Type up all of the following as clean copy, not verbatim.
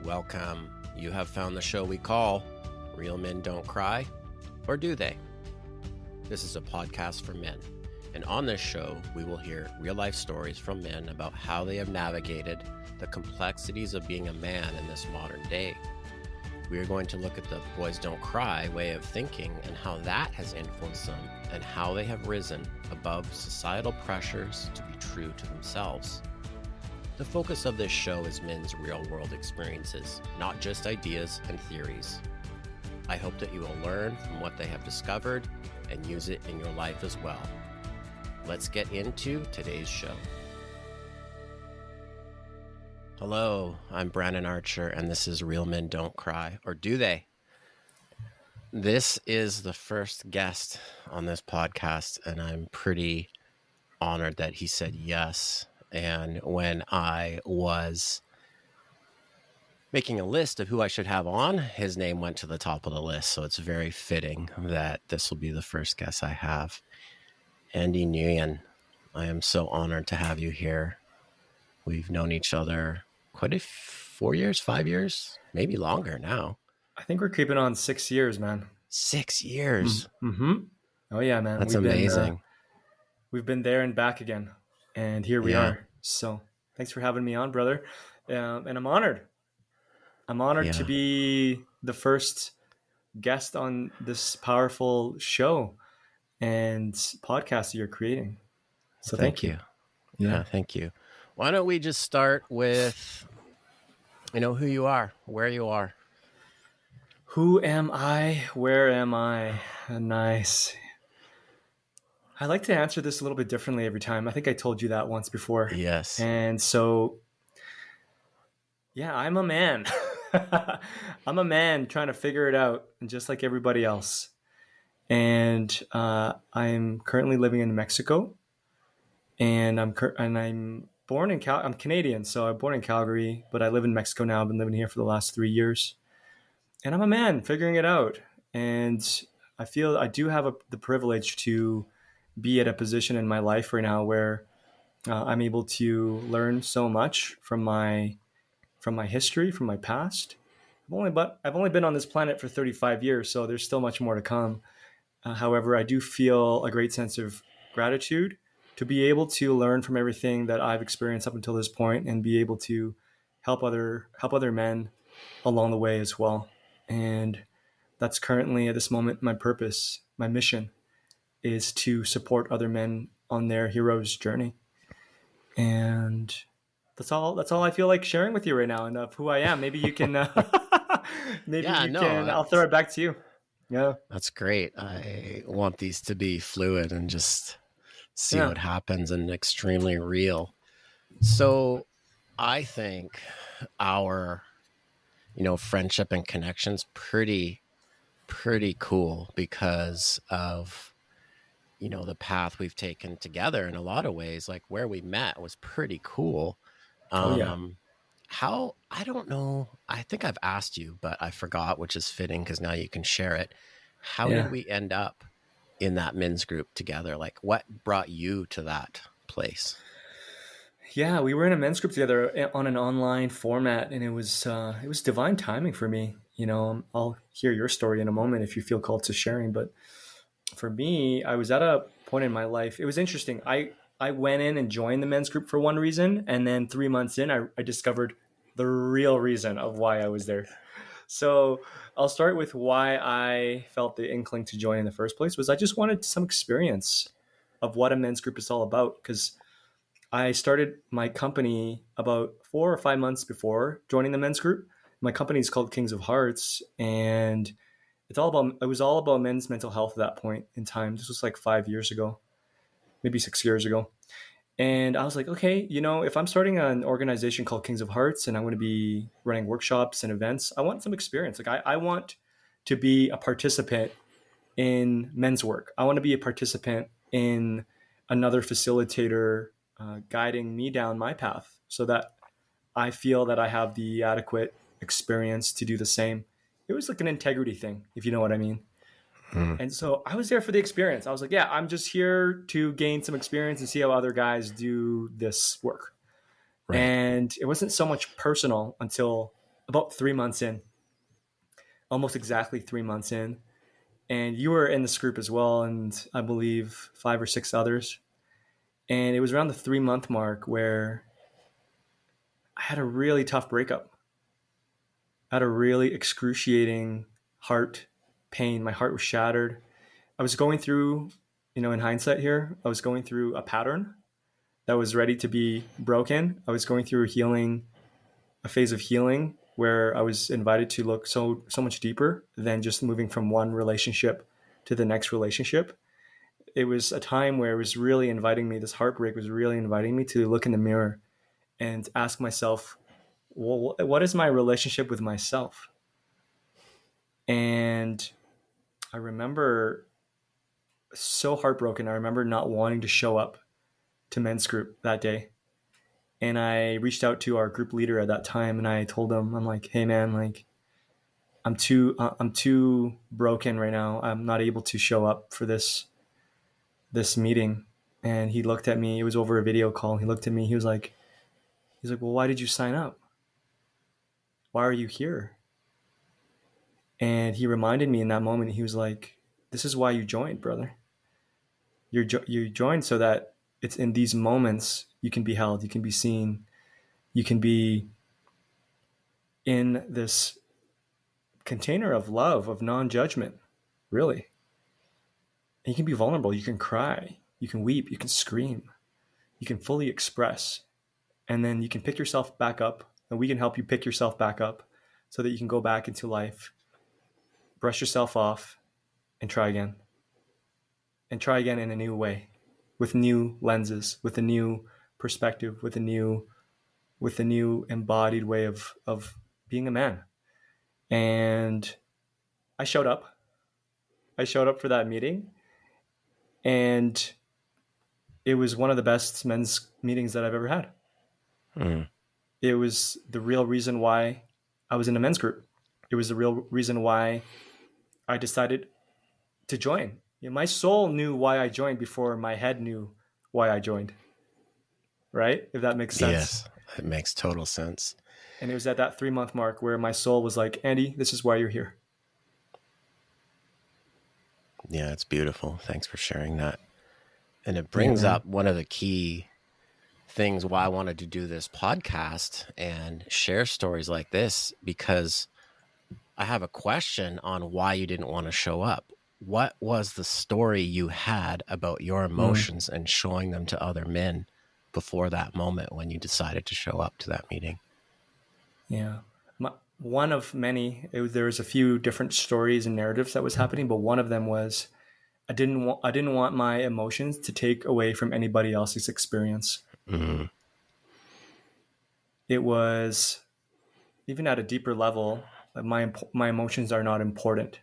Welcome. You have found the show we call Real Men Don't Cry, or Do They? This is a podcast for men. And on this show, we will hear real-life stories from men about how they have navigated the complexities of being a man in this modern day. We are going to look at the boys don't cry way of thinking and how that has influenced them and how they have risen above societal pressures to be true to themselves. The focus of this show is men's real-world experiences, not just ideas and theories. I hope that you will learn from what they have discovered and use it in your life as well. Let's get into today's show. Hello, I'm Brandon Archer, and this is Real Men Don't Cry, or Do They? This is the first guest on this podcast, and I'm pretty honored that he said yes. And when I was making a list of who I should have on, his name went to the top of the list. So it's very fitting that this will be the first guest I have. Andy Nguyen, I am so honored to have you here. We've known each other quite 4 years, 5 years, maybe longer now. I think we're creeping on 6 years, man. 6 years. Mm-hmm. Oh yeah, man. That's amazing. We've been there and back again. And here we are. So thanks for having me on, brother. And I'm honored. I'm honored to be the first guest on this powerful show and podcast that you're creating. So thank you. Yeah, thank you. Why don't we just start with, who you are, where you are. Who am I? Where am I? Nice. I like to answer this a little bit differently every time. I think I told you that once before. Yes. And so, I'm a man. I'm a man trying to figure it out, just like everybody else. And I'm currently living in Mexico. And I'm born in I'm Canadian, so I'm born in Calgary, but I live in Mexico now. I've been living here for the last 3 years. And I'm a man figuring it out. And I feel I do have the privilege to be at a position in my life right now where I'm able to learn so much from my history, from my past. I've only been on this planet for 35 years, so there's still much more to come. However, I do feel a great sense of gratitude to be able to learn from everything that I've experienced up until this point and be able to help other men along the way as well. And that's currently at this moment my purpose, my mission is to support other men on their hero's journey. And that's all I feel like sharing with you right now, and of who I am. Maybe you can I'll throw it back to you. Yeah. That's great. I want these to be fluid and just see what happens and extremely real. So I think our, friendship and connections pretty cool because of, the path we've taken together in a lot of ways. Like where we met was pretty cool. How, I don't know, I think I've asked you, but I forgot, which is fitting because now you can share it. How did we end up in that men's group together? Like what brought you to that place? Yeah, we were in a men's group together on an online format, and it was divine timing for me. I'll hear your story in a moment if you feel called to sharing, but for me, I was at a point in my life. It was interesting. I went in and joined the men's group for one reason. And then 3 months in, I discovered the real reason of why I was there. So I'll start with why I felt the inkling to join in the first place was I just wanted some experience of what a men's group is all about. Because I started my company about 4 or 5 months before joining the men's group. My company is called Kings of Hearts, and it was all about men's mental health at that point in time. This was like 5 years ago, maybe 6 years ago. And I was like, okay, if I'm starting an organization called Kings of Hearts and I'm going to be running workshops and events, I want some experience. Like I want to be a participant in men's work. I want to be a participant in another facilitator guiding me down my path so that I feel that I have the adequate experience to do the same. It was like an integrity thing, if you know what I mean. And so I was there for the experience. I was like, I'm just here to gain some experience and see how other guys do this work. Right. And it wasn't so much personal until about 3 months in, almost exactly 3 months in. And you were in this group as well, and I believe 5 or 6 others. And it was around the 3 month mark where I had a really tough breakup. I had a really excruciating heart pain. My heart was shattered. I was going through, in hindsight here, I was going through a pattern that was ready to be broken. I was going through a phase of healing where I was invited to look so much deeper than just moving from one relationship to the next relationship. It was a time where it was really inviting me, this heartbreak was really inviting me to look in the mirror and ask myself, well, what is my relationship with myself? And I remember so heartbroken. I remember not wanting to show up to men's group that day. And I reached out to our group leader at that time and I told him, I'm like, hey man, like I'm too broken right now. I'm not able to show up for this meeting. And he looked at me. It was over a video call. He looked at me. He's like, well, why did you sign up? Why are you here? And he reminded me in that moment. He was like, this is why you joined, brother. You joined so that it's in these moments you can be held, you can be seen, you can be in this container of love, of non-judgment, really. And you can be vulnerable. You can cry. You can weep. You can scream. You can fully express. And then you can pick yourself back up. And we can help you pick yourself back up so that you can go back into life, brush yourself off, and try again. And try again in a new way, with new lenses, with a new perspective, with a new embodied way of being a man. And I showed up. I showed up for that meeting. And it was one of the best men's meetings that I've ever had. Mm. It was the real reason why I was in a men's group. It was the real reason why I decided to join. My soul knew why I joined before my head knew why I joined. Right? If that makes sense. Yes, it makes total sense. And it was at that 3 month mark where my soul was like, Andy, this is why you're here. Yeah, it's beautiful. Thanks for sharing that. And it brings up one of the key things why I wanted to do this podcast and share stories like this, because I have a question on why you didn't want to show up. What was the story you had about your emotions and showing them to other men before that moment when you decided to show up to that meeting? Yeah. One of many, there was a few different stories and narratives that was happening, but one of them was I didn't want my emotions to take away from anybody else's experience. Mm-hmm. It was, even at a deeper level, my emotions are not important.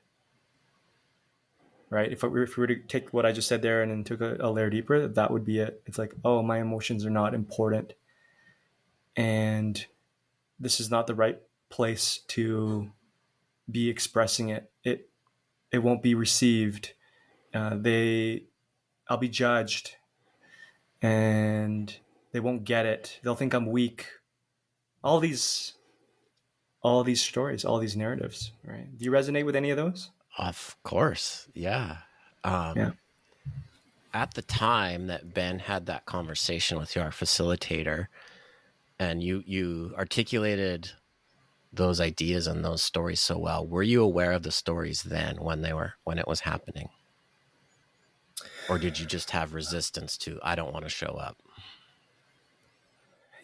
Right? If we were to take what I just said there and then took a layer deeper, that would be it. It's like, oh, my emotions are not important. And this is not the right place to be expressing it. It won't be received. I'll be judged, and they won't get it. They'll think I'm weak. All these stories, all these narratives, right? Do you resonate with any of those? Of course, yeah. Yeah. At the time that Ben had that conversation with your facilitator, and you articulated those ideas and those stories so well, were you aware of the stories then when it was happening? Or did you just have resistance to, I don't want to show up?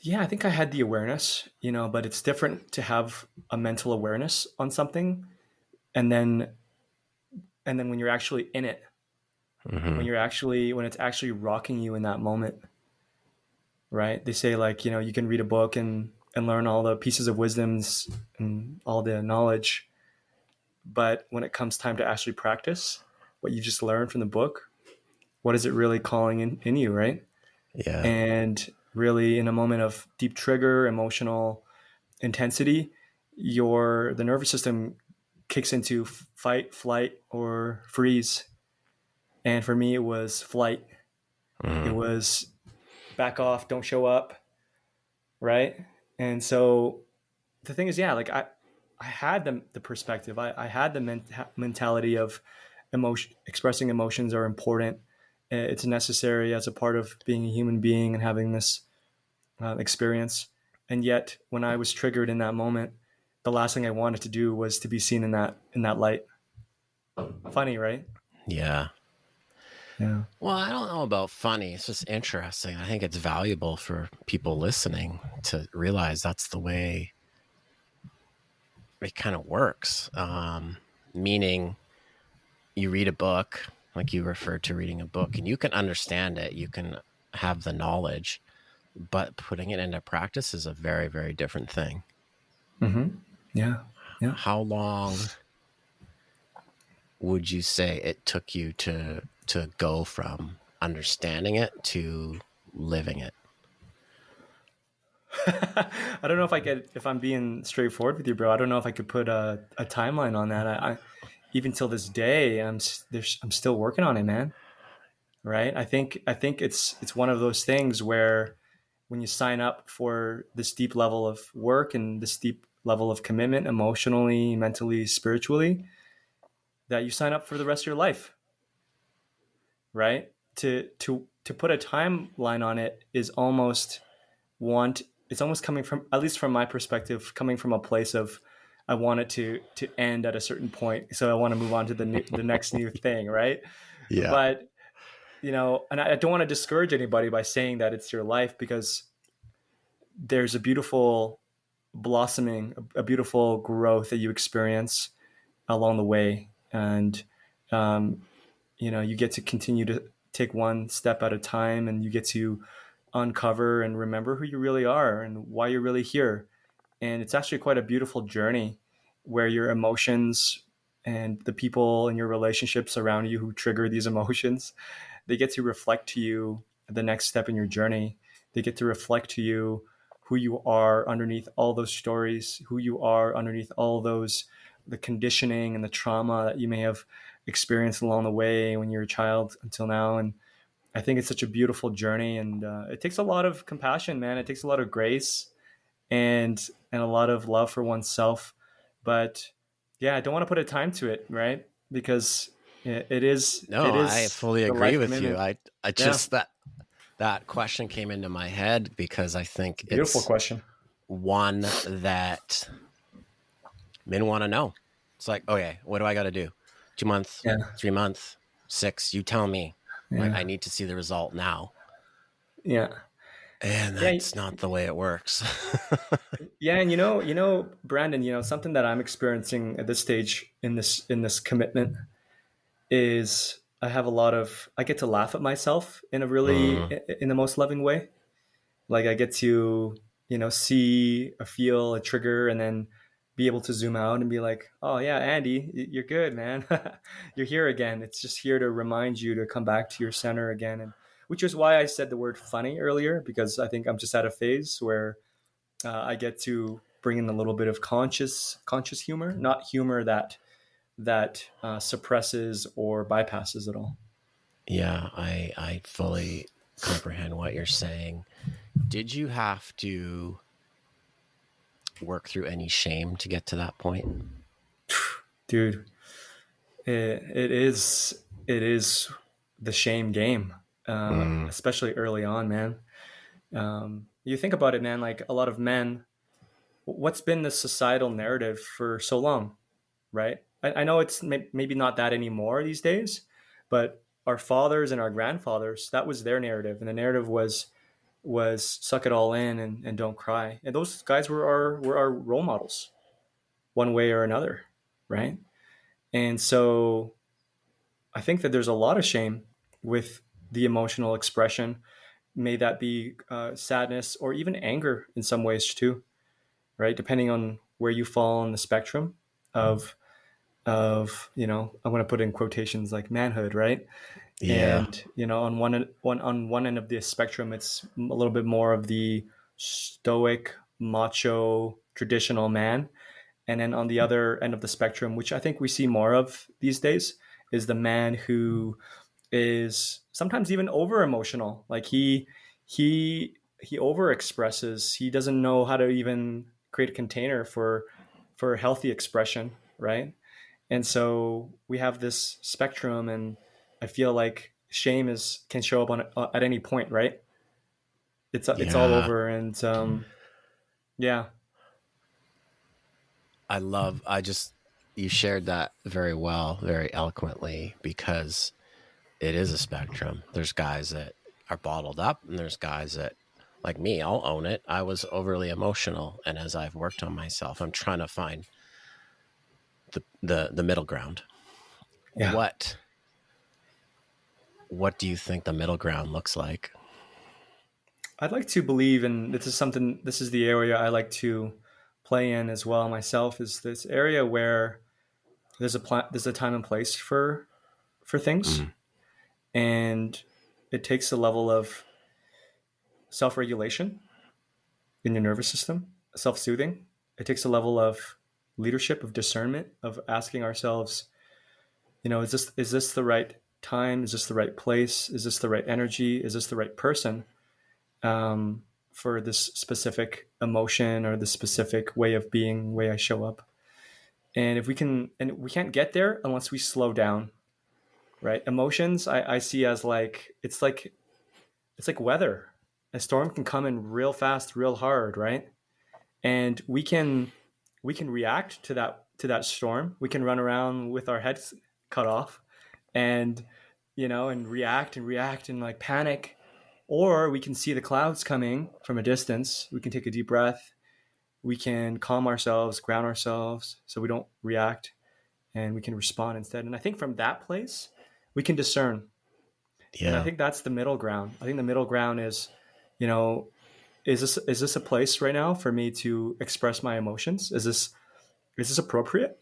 Yeah, I think I had the awareness, but it's different to have a mental awareness on something and then when you're actually in it, Mm-hmm. when it's actually rocking you in that moment, right? They say, like, you can read a book and learn all the pieces of wisdoms and all the knowledge, but when it comes time to actually practice what you just learned from the book, what is it really calling in you, right? Yeah. And really, in a moment of deep trigger, emotional intensity, the nervous system kicks into fight, flight, or freeze. And for me, it was flight. Mm-hmm. It was back off, don't show up, right? And so the thing is, yeah, like I had the perspective. I had the mentality of expressing emotions are important. It's necessary as a part of being a human being and having this experience. And yet, when I was triggered in that moment, the last thing I wanted to do was to be seen in that light. Funny, right? Yeah. Yeah. Well, I don't know about funny. It's just interesting. I think it's valuable for people listening to realize that's the way it kind of works. Meaning, you read a book, like you referred to reading a book, and you can understand it, you can have the knowledge, but putting it into practice is a very, very different thing. Mm-hmm. Yeah. Yeah. How long would you say it took you to go from understanding it to living it? I don't know if I could, if I'm being straightforward with you, bro. I don't know if I could put a timeline on that. I even till this day, I'm still working on it, man. Right? I think it's one of those things where when you sign up for this deep level of work and this deep level of commitment, emotionally, mentally, spiritually, that you sign up for the rest of your life. Right? To put a timeline on it is almost want it's almost coming from, at least from my perspective, coming from a place of I want it to end at a certain point, so I want to move on to the next new thing, right? Yeah. But and I don't want to discourage anybody by saying that it's your life, because there's a beautiful blossoming, a beautiful growth that you experience along the way, and um, you get to continue to take one step at a time, and you get to uncover and remember who you really are and why you're really here. And it's actually quite a beautiful journey where your emotions and the people in your relationships around you who trigger these emotions, they get to reflect to you the next step in your journey. They get to reflect to you who you are underneath all those stories, who you are underneath all those, the conditioning and the trauma that you may have experienced along the way when you're a child until now. And I think it's such a beautiful journey, and it takes a lot of compassion, man. It takes a lot of grace and a lot of love for oneself. But yeah, I don't want to put a time to it, right? Because No, it I is fully the agree life with you. commitment. I Yeah, just that question came into my head because I think beautiful it's question. one that men want to know. It's like, okay, what do I got to do? 2 months, Yeah, 3 months, 6? You tell me. Like, I yeah, need to see the result now, yeah, and yeah, that's not the way it works. yeah. And Brandon, something that I'm experiencing at this stage in this commitment is I get to laugh at myself in a really Mm, in the most loving way. Like I get to, see a feel a trigger and then be able to zoom out and be like, oh yeah, Andy, you're good, man. You're here again. It's just here to remind you to come back to your center again. And which is why I said the word funny earlier, because I think I'm just at a phase where I get to bring in a little bit of conscious humor, not humor that suppresses or bypasses it all. yeah, I fully comprehend what you're saying. Did you have to work through any shame to get to that point? Dude, it is the shame game, Mm, especially early on, man. You think about it, man. Like a lot of men, what's been the societal narrative for so long, right? I know it's maybe not that anymore these days, but our fathers and our grandfathers, that was their narrative, and the narrative was suck it all in and don't cry. And those guys were our role models, one way or another, right? And so I think that there's a lot of shame with the emotional expression. May that be sadness or even anger in some ways too, right? Depending on where you fall on the spectrum of I'm going to put in quotations like manhood, right? yeah, And on one end of the spectrum, it's a little bit more of the stoic, macho, traditional man, and then on the other end of the spectrum, which I think we see more of these days, is the man who is sometimes even over emotional. Like he over expresses. He doesn't know how to even create a container for healthy expression, right? And so we have this spectrum, and I feel like shame can show up on at any point, right? It's all Yeah. over, and yeah, You shared that very well, very eloquently, because it is a spectrum. There's guys that are bottled up, and there's guys that, like me, I'll own it. I was overly emotional, and as I've worked on myself, I'm trying to find the middle ground. yeah. What do you think the middle ground looks like? I'd like to believe, and this is the area I like to play in as well myself, is this area where there's a time and place for things, Mm, and it takes a level of self-regulation in your nervous system, self-soothing. It takes a level of leadership, of discernment, of asking ourselves, is this the right time? Is this the right place? Is this the right energy? Is this the right person for this specific emotion or this specific way of being, way I show up? And and we can't get there unless we slow down, right? Emotions, I see as it's like weather. A storm can come in real fast, real hard, right? And we can react to that storm. We can run around with our heads cut off, and and react and like panic, or we can see the clouds coming from a distance. We can take a deep breath. We can calm ourselves, ground ourselves, so we don't react, and we can respond instead. And I think from that place, we can discern. And I yeah. think that's the middle ground. I think the middle ground is, you know, is this a place right now for me to express my emotions? Is this appropriate?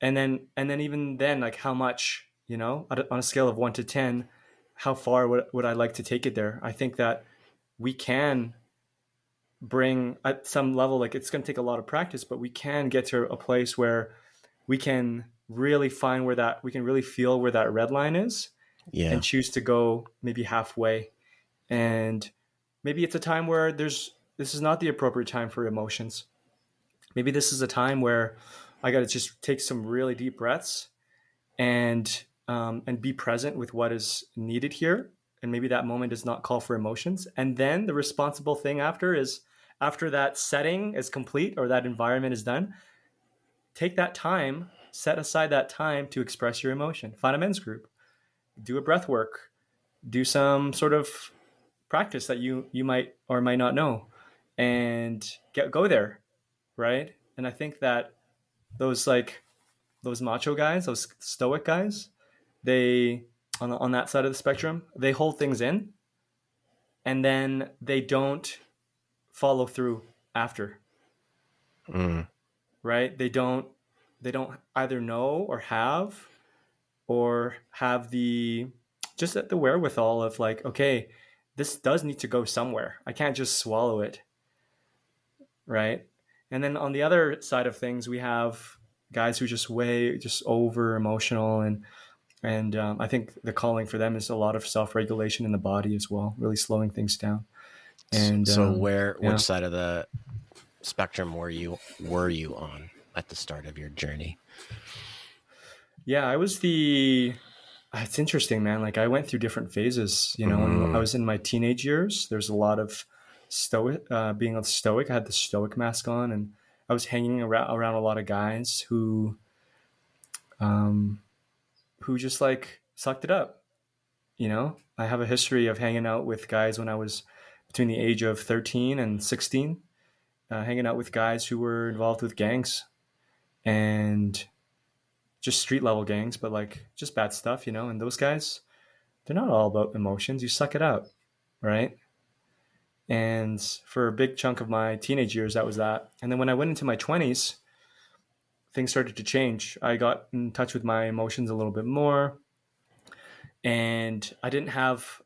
And then even then, like how much, on a scale of 1 to 10, how far would I like to take it there? I think that we can bring at some level, like it's going to take a lot of practice, but we can get to a place where we can really find we can really feel where that red line is, Yeah. and choose to go maybe halfway. And maybe it's a time where this is not the appropriate time for emotions. Maybe this is a time where I got to just take some really deep breaths and be present with what is needed here. And maybe that moment does not call for emotions. And then the responsible thing after is, after that setting is complete or that environment is done, take that time, set aside that time to express your emotion. Find a men's group, do a breath work, do some sort of practice that you might or might not know, and go there, right? And I think that those like those macho guys, those stoic guys, they on that side of the spectrum, they hold things in, and then they don't follow through after, Mm, right? They don't either know or have the just the wherewithal of like, okay, this does need to go somewhere. I can't just swallow it, right? And then on the other side of things, we have guys who just over emotional, and I think the calling for them is a lot of self regulation in the body as well, really slowing things down. And so which yeah, side of the spectrum were you on at the start of your journey? yeah, I was the. It's interesting, man. Like I went through different phases. When I Mm, was in my teenage years, there's a lot of being a stoic. I had the stoic mask on, and I was hanging around a lot of guys um, who just like sucked it up. I have a history of hanging out with guys when I was between the age of 13 and 16, hanging out with guys who were involved with gangs and just street level gangs, but like just bad stuff. And those guys, they're not all about emotions. You suck it out, right? And for a big chunk of my teenage years, that was that. And then when I went into my 20s, things started to change. I got in touch with my emotions a little bit more, and I didn't have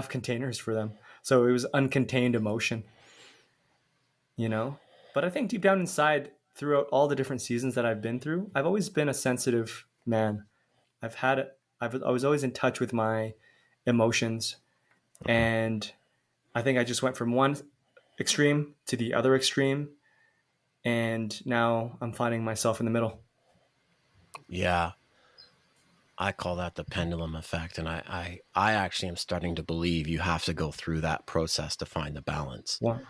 containers for them, so it was uncontained emotion, you know. But I think deep down inside, throughout all the different seasons that I've been through, I've always been a sensitive man. I've had I was always in touch with my emotions, and I think I just went from one extreme to the other extreme, And now I'm finding myself in the middle. Yeah. I call that the pendulum effect. And I actually am starting to believe you have to go through that process to find the balance. No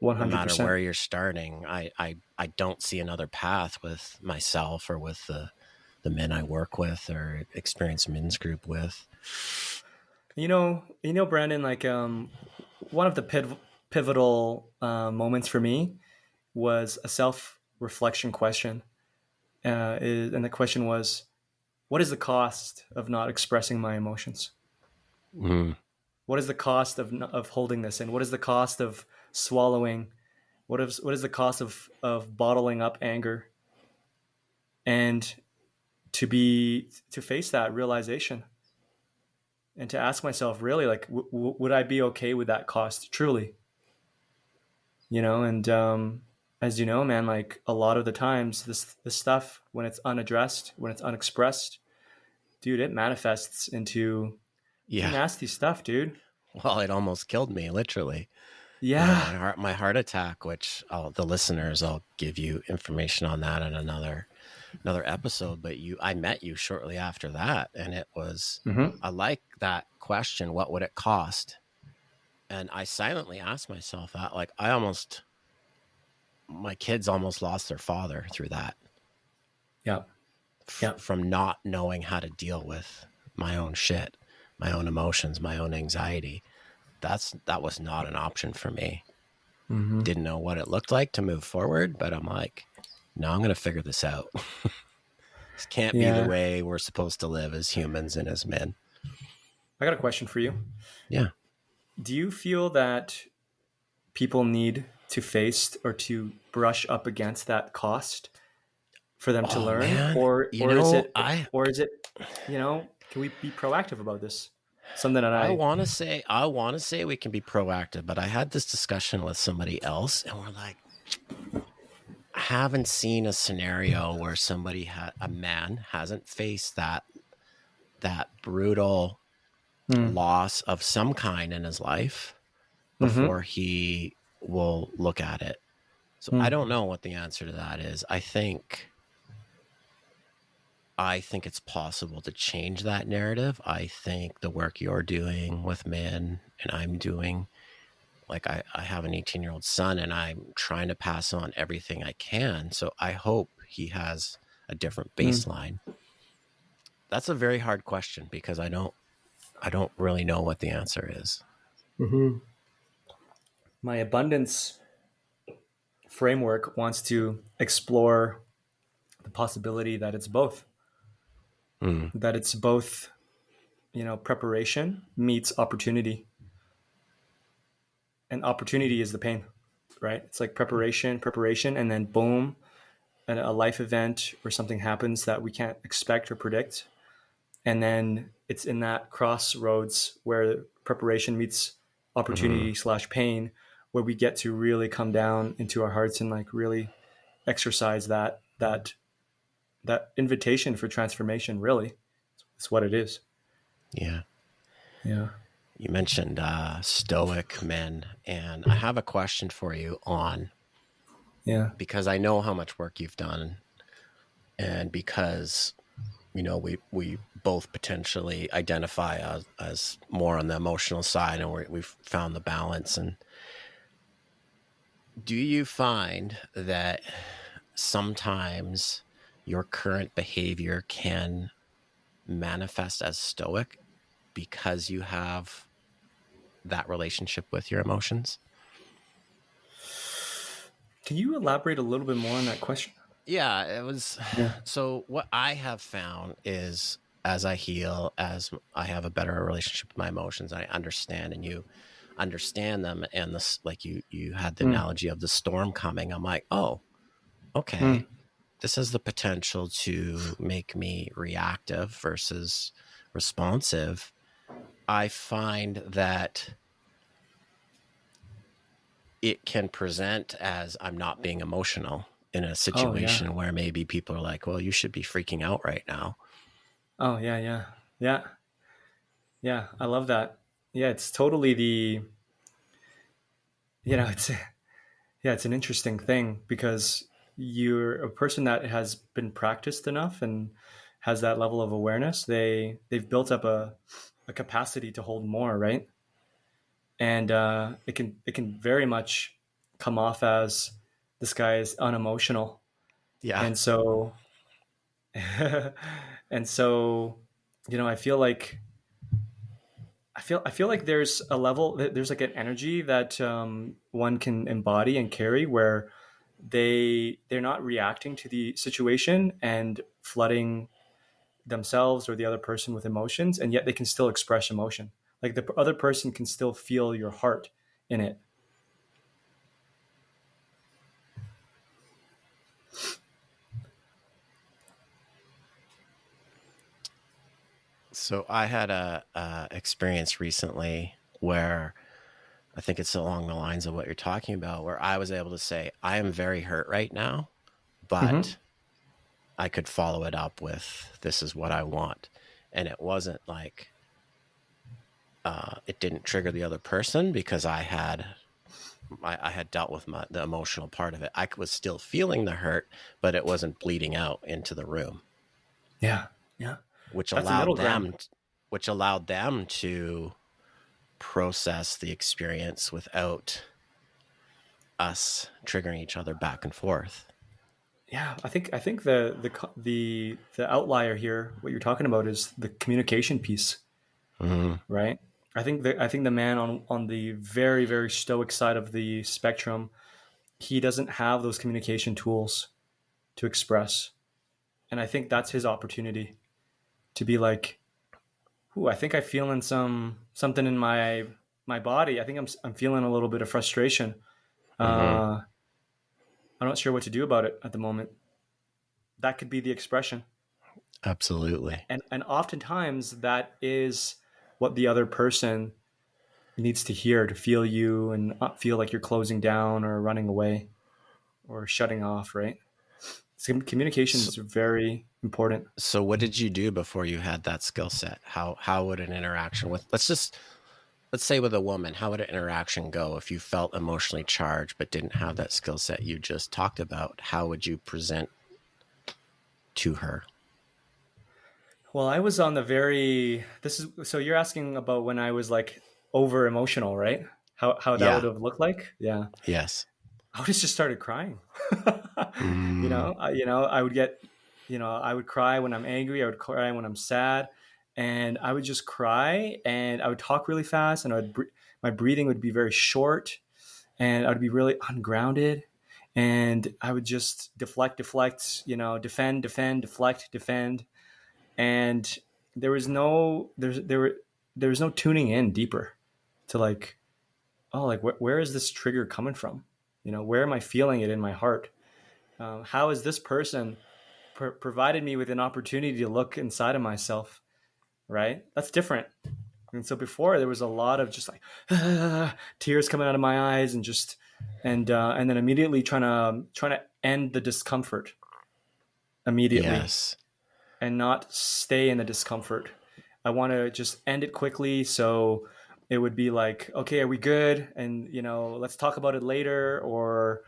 matter 100%. where you're starting, I don't see another path with myself or with the men I work with or experienced men's group with. Brandon, like one of the pivotal moments for me was a self-reflection question. And the question was, what is the cost of not expressing my emotions? Mm. What is the cost of holding this in? What is the cost of swallowing? What is the cost of bottling up anger? And to face that realization and to ask myself, really, like, would I be okay with that cost truly? And as you know, man, like a lot of the times, this stuff, when it's unaddressed, when it's unexpressed, dude, it manifests into some Yeah. nasty stuff, dude. Well, it almost killed me, literally. Yeah. My heart attack, which the listeners, I'll give you information on that in another episode. But I met you shortly after that, and it was, Mm-hmm. I like that question. What would it cost? And I silently asked myself that. Like, my kids almost lost their father through that. Yeah. Yeah. From not knowing how to deal with my own shit, my own emotions, my own anxiety. That was not an option for me. Mm-hmm. Didn't know what it looked like to move forward, but I'm like, no, I'm going to figure this out. This can't be the Yeah. way we're supposed to live as humans and as men. I got a question for you. Yeah. Do you feel that people need to face or to brush up against that cost for them to Oh learn, man, or is it, can we be proactive about this? Something that I I want to say we can be proactive, but I had this discussion with somebody else, and we're like, I haven't seen a scenario where a man hasn't faced that brutal mm, loss of some kind in his life mm-hmm, before he will look at it. So I mm, don't know what the answer to that is. I think it's possible to change that narrative. I think the work you're doing with men and I'm doing, like I have an 18-year-old son and I'm trying to pass on everything I can. So I hope he has a different mm, baseline. That's a very hard question because I don't really know what the answer is. mm-hmm. My abundance framework wants to explore the possibility that it's both, Mm, preparation meets opportunity, and opportunity is the pain, right? It's like preparation, and then boom, and a life event or something happens that we can't expect or predict. And then it's in that crossroads where preparation meets mm-hmm. opportunity slash pain, where we get to really come down into our hearts and like really exercise that invitation for transformation. Really, it's what it is. Yeah. Yeah. You mentioned stoic men, and I have a question for you on, Yeah. because I know how much work you've done, and because we both potentially identify as more on the emotional side, and we've found the balance. And do you find that sometimes your current behavior can manifest as stoic because you have that relationship with your emotions? Can you elaborate a little bit more on that question? Yeah, it was. Yeah. So what I have found is, as I heal, as I have a better relationship with my emotions, I understand, and you understand them. And this, like you had the Mm, analogy of the storm coming. I'm like, oh, mm, okay. This has the potential to make me reactive versus responsive. I find that it can present as I'm not being emotional in a oh yeah. situation where maybe people are like, well, you should be freaking out right now. Oh yeah. Yeah. Yeah. Yeah. I love that. Yeah. It's totally it's, yeah, it's an interesting thing because you're a person that has been practiced enough and has that level of awareness, they've built up a capacity to hold more, right? And it can very much come off as this guy is unemotional, Yeah. and so and so I feel like there's a level, there's like an energy that one can embody and carry, where they're not reacting to the situation and flooding themselves or the other person with emotions, and yet they can still express emotion. Like the other person can still feel your heart in it. So I had a experience recently where I think it's along the lines of what you're talking about, where I was able to say, I am very hurt right now, Mm-hmm. but I could follow it up with, this is what I want. And it wasn't like, it didn't trigger the other person because I had dealt with the emotional part of it. I was still feeling the hurt, but it wasn't bleeding out into the room, Yeah, yeah. which That's a allowed middle ground. them, to process the experience without us triggering each other back and forth. Yeah, I think the outlier here, what you're talking about, is the communication piece, Mm-hmm. right? I think the man on the very very stoic side of the spectrum, he doesn't have those communication tools to express, and I think that's his opportunity to be like, "Ooh, I think I'm feeling something in my body. I think I'm feeling a little bit of frustration. Mm-hmm. I'm not sure what to do about it at the moment." That could be the expression. Absolutely. And oftentimes that is what the other person needs to hear, to feel you and not feel like you're closing down or running away or shutting off, right? So communication So, is very important. so what did you do before you had that skill set? How would an interaction with, let's say with a woman, how would an interaction go if you felt emotionally charged but didn't have that skill set you just talked about? How would you present to her? Well, I was on the very, this is, so you're asking about when I was like over emotional, right? How that would Yeah. have looked like? Yeah. Yes. I would have just started crying. Mm, I would get, I would cry when I'm angry. I would cry when I'm sad, and I would just cry, and I would talk really fast, and my breathing would be very short, and I would be really ungrounded, and I would just deflect, defend, deflect, defend, and there was no tuning in deeper to like, oh, like where is this trigger coming from? Where am I feeling it in my heart? How is this person provided me with an opportunity to look inside of myself? Right? That's different. And so before there was a lot of just like tears coming out of my eyes, and just and then immediately trying to end the discomfort immediately yes. and not stay in the discomfort. I want to just end it quickly, so it would be like, okay, are we good? And let's talk about it later. Or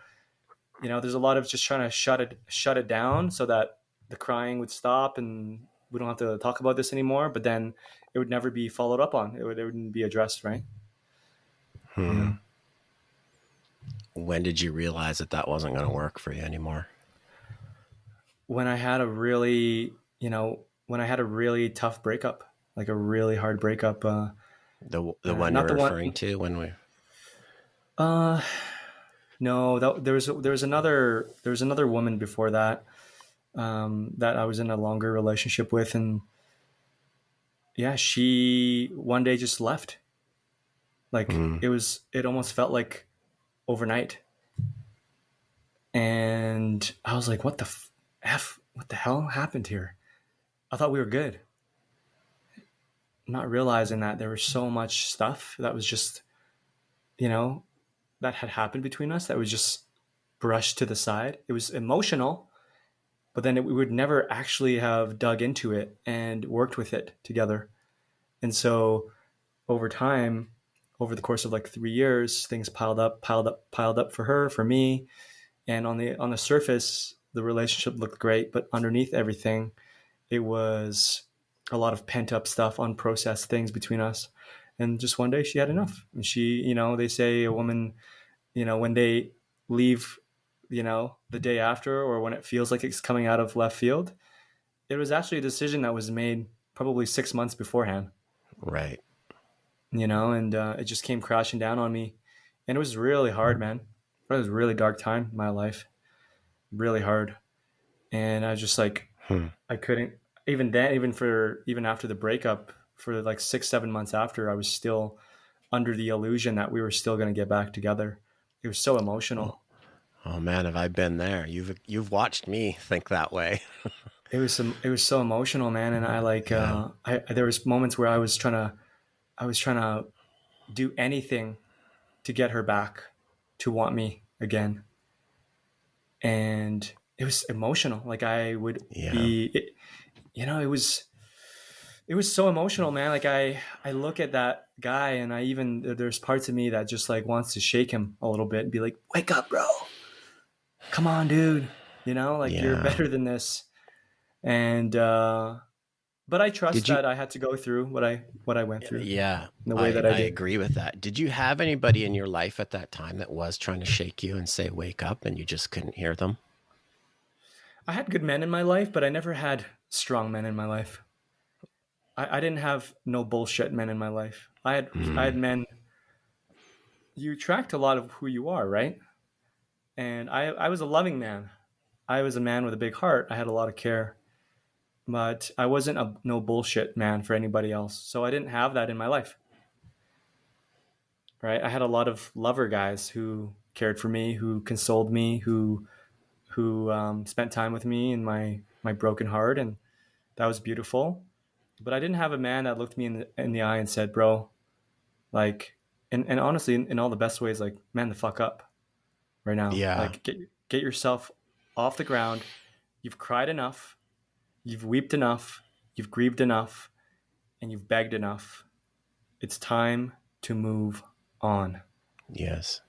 there's a lot of just trying to shut it down so that the crying would stop and we don't have to talk about this anymore. But then it would never be followed up on. It wouldn't be addressed, right? Hmm. Yeah. When did you realize that that wasn't going to work for you anymore? When I had a really, when I had a really tough breakup, like a really hard breakup. The one Not you're the one. referring to when we. Uh, no, there was another woman before that, that I was in a longer relationship with, and yeah, she one day just left. Like Hmm. it almost felt like overnight, and I was like, "What the f? What the hell happened here? I thought we were good." Not realizing that there was so much stuff that was just, you know, that had happened between us that was just brushed to the side. It was emotional, but then we would never actually have dug into it and worked with it together. And so over time, over the course of like 3 years, things piled up for her, for me. And on the surface, the relationship looked great, but underneath everything, it was a lot of pent up stuff, unprocessed things between us. And just one day she had enough. And she, they say a woman, when they leave, the day after, or when it feels like it's coming out of left field, it was actually a decision that was made probably 6 months beforehand, Right. and it just came crashing down on me. And it was really hard, man. It was a really dark time in my life, really hard. And I was just like, Hmm. I couldn't, even then, even after the breakup, for like 6, 7 months after, I was still under the illusion that we were still going to get back together. It was so Oh, emotional. oh man, have I been there? You've watched me think that way. It was so emotional, man. And I like, Yeah. there was moments where I was trying to do anything to get her back to want me again. And it was emotional. Like I would Yeah. be, it was so emotional, man. Like I look at that guy, and there's parts of me that just like wants to shake him a little bit and be like, wake up, bro. Come on, dude. Like you're Yeah. better than this. And, but I trust Did you that I had to go through what I went through Yeah, in the way I that I I did. agree with that. Did you have anybody in your life at that time that was trying to shake you and say wake up and you just couldn't hear them? I had good men in my life, but I never had strong men in my life. I didn't have no bullshit men in my life. I had Mm, men. You attract a lot of who you are, right? And I was a loving man. I was a man with a big heart. I had a lot of care, but I wasn't a no bullshit man for anybody else. So I didn't have that in my life, right? I had a lot of lover guys who cared for me, who consoled me, who spent time with me in my broken heart, and that was beautiful. But I didn't have a man that looked me in the eye and said, "Bro, like," and honestly, in all the best ways, like, "Man, the fuck up right now. yeah. Like, get yourself off the ground. You've cried enough. You've wept enough. You've grieved enough, and you've begged enough. It's time to move on. Yes.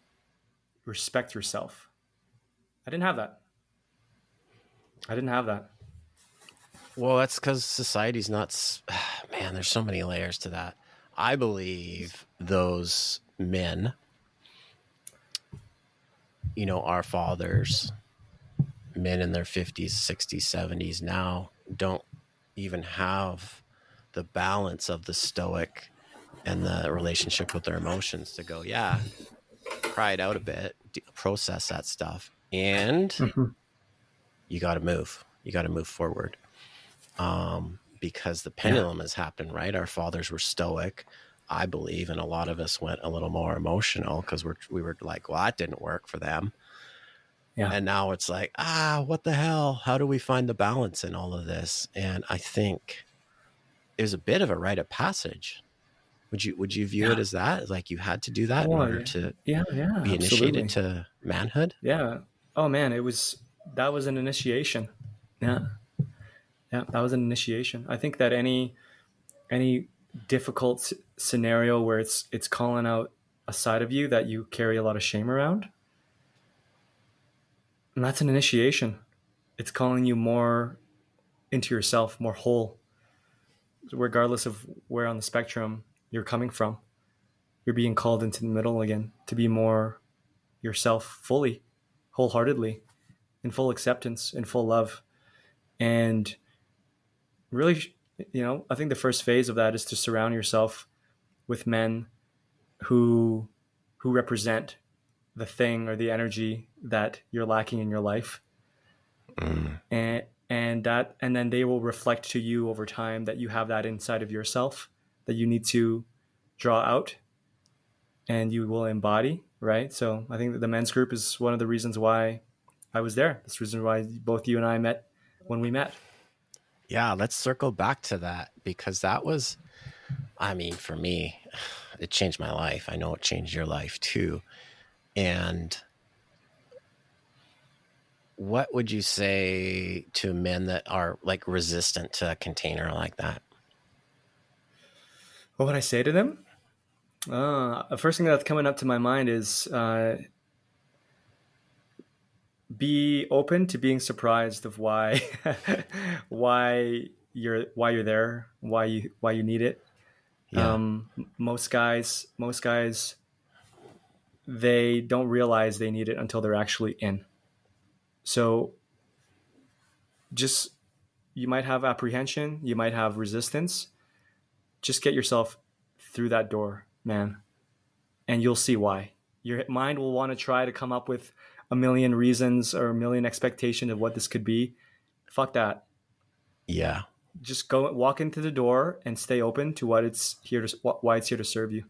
Respect yourself." I didn't have that. I didn't have that. Well, that's because society's not. Man, there's so many layers to that. I believe those men, our fathers, men in their 50s, 60s, 70s now don't even have the balance of the stoic and the relationship with their emotions to go, yeah, cry it out a bit, process that stuff, and Mhm. you got to move. You got to move forward. Because the Yeah. pendulum has happened, right? Our fathers were stoic, I believe, and a lot of us went a little more emotional because we were like, well, that didn't work for them. Yeah. And now it's like, what the hell? How do we find the balance in all of this? And I think it was a bit of a rite of passage. Would you view it Yeah. as that? Like you had to do that in Oh, order yeah. to Yeah. Yeah. be initiated Absolutely. to manhood? Yeah. Oh man, that was an initiation. Yeah. Yeah. That was an initiation. I think that any difficult scenario where it's calling out a side of you that you carry a lot of shame around, and that's an initiation. It's calling you more into yourself, more whole, regardless of where on the spectrum you're coming from. You're being called into the middle again to be more yourself fully, wholeheartedly, in full acceptance, in full love. And really, I think the first phase of that is to surround yourself with men who represent the thing or the energy that you're lacking in your life, Mm, and then they will reflect to you over time that you have that inside of yourself that you need to draw out and you will embody, right? So I think that the men's group is one of the reasons why I was there. That's the reason why both you and I met when we met. yeah, let's circle back to that because that was, I mean, for me, it changed my life. I know it changed your life too. And what would you say to men that are like resistant to a container like that? What would I say to them? The first thing that's coming up to my mind is be open to being surprised of why why you're there, why you need it. Yeah. Most guys, they don't realize they need it until they're actually in. So just, you might have apprehension, you might have resistance. Just get yourself through that door, man, and you'll see why. Your mind will want to try to come up with a million reasons or a million expectations of what this could be. Fuck that. Yeah. Just go walk into the door and stay open to why it's here to serve you.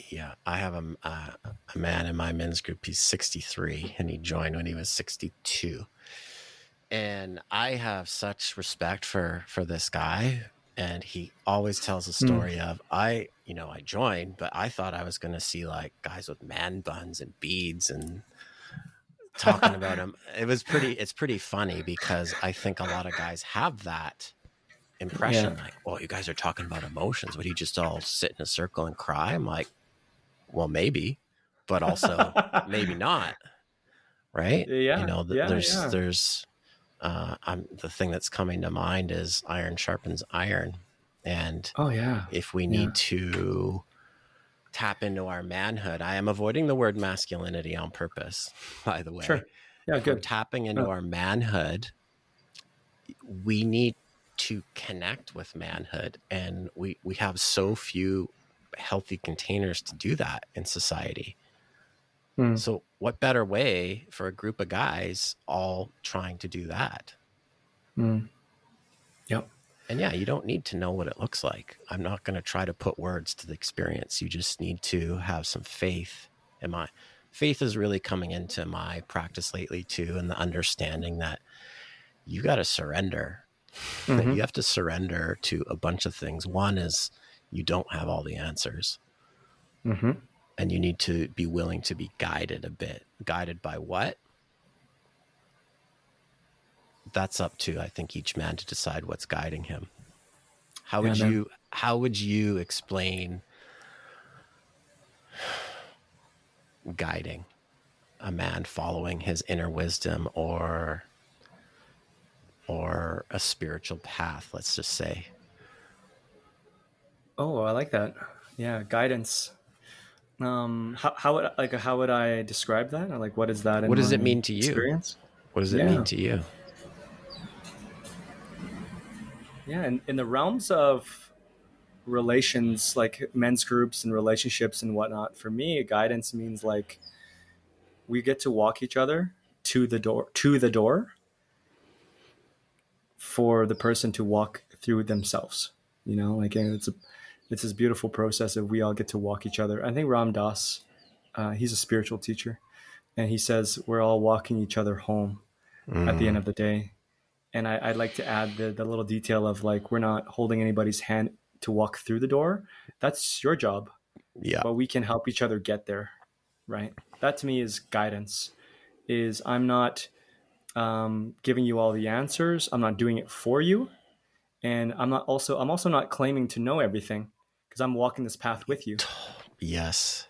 Yeah. I have a man in my men's group. He's 63 and he joined when he was 62. And I have such respect for this guy. And he always tells a story of, I joined, but I thought I was going to see like guys with man buns and beads and talking about him. It's pretty funny because I think a lot of guys have that impression, Yeah. like, oh, you guys are talking about emotions. Would you just all sit in a circle and cry? I'm like, well, maybe, but also maybe not. Right. Yeah. Yeah. Yeah. There's the thing that's coming to mind is iron sharpens iron. And Oh yeah. if we Yeah. need to tap into our manhood, I am avoiding the word masculinity on purpose, by the way. Sure. Yeah. If we're Good. tapping into our manhood, we need to connect with manhood. And we have so few healthy containers to do that in society. So what better way for a group of guys all trying to do that? Yep. And yeah, you don't need to know what it looks like. I'm not going to try to put words to the experience. You just need to have some faith. And my faith is really coming into my practice lately too, and the understanding that you got to surrender. That you have to surrender to a bunch of things. One is you don't have all the answers. And you need to be willing to be guided a bit. Guided by what? That's up to, I think, each man to decide what's guiding him. How would you explain guiding a man following his inner wisdom or a spiritual path, let's just say? Oh, I like that. Yeah, guidance. How would I describe that? Or like, what is that in What does it my mean to you? experience? What does it mean Yeah, to you? yeah. In the realms of relations, like men's groups and relationships and whatnot, for me, guidance means like we get to walk each other to the door for the person to walk through themselves. Like, and it's this beautiful process of we all get to walk each other. I think Ram Dass, he's a spiritual teacher, and he says we're all walking each other home at the end of the day. And I'd like to add the little detail of like, we're not holding anybody's hand to walk through the door. That's your job, Yeah. but we can help each other get there. Right. That to me is guidance. Is I'm not giving you all the answers. I'm not doing it for you. And I'm also not claiming to know everything, because I'm walking this path with you. Yes.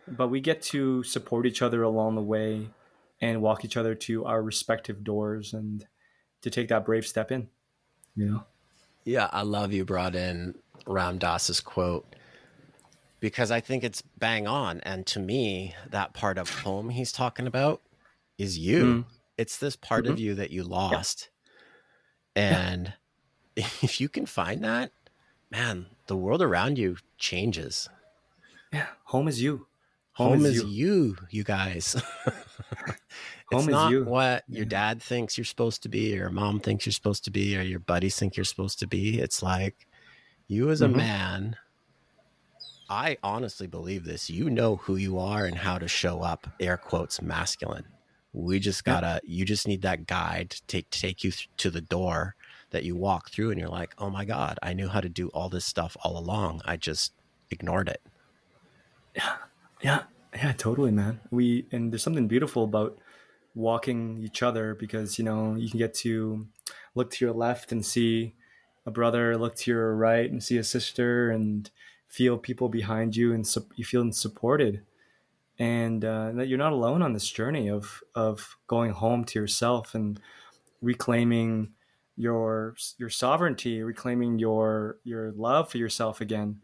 But we get to support each other along the way and walk each other to our respective doors and to take that brave step in. Yeah, I love you brought in Ram Dass's quote because I think it's bang on. And to me, that part of home he's talking about is you. It's this part of you that you lost. And if you can find that, man, the world around you changes. Yeah. Home is you. Home is you guys. It's Home is not you. what your dad thinks you're supposed to be, or your mom thinks you're supposed to be, or your buddies think you're supposed to be. It's like you as a man, I honestly believe this. You know who you are and how to show up, air quotes, masculine. You just need that guide to take you to the door that you walk through and you're like, oh my God, I knew how to do all this stuff all along. I just ignored it. Yeah, totally, man. And there's something beautiful about walking each other, because you can get to look to your left and see a brother, look to your right and see a sister, and feel people behind you, and you feel supported. and that you're not alone on this journey of going home to yourself and reclaiming your sovereignty, reclaiming your love for yourself again.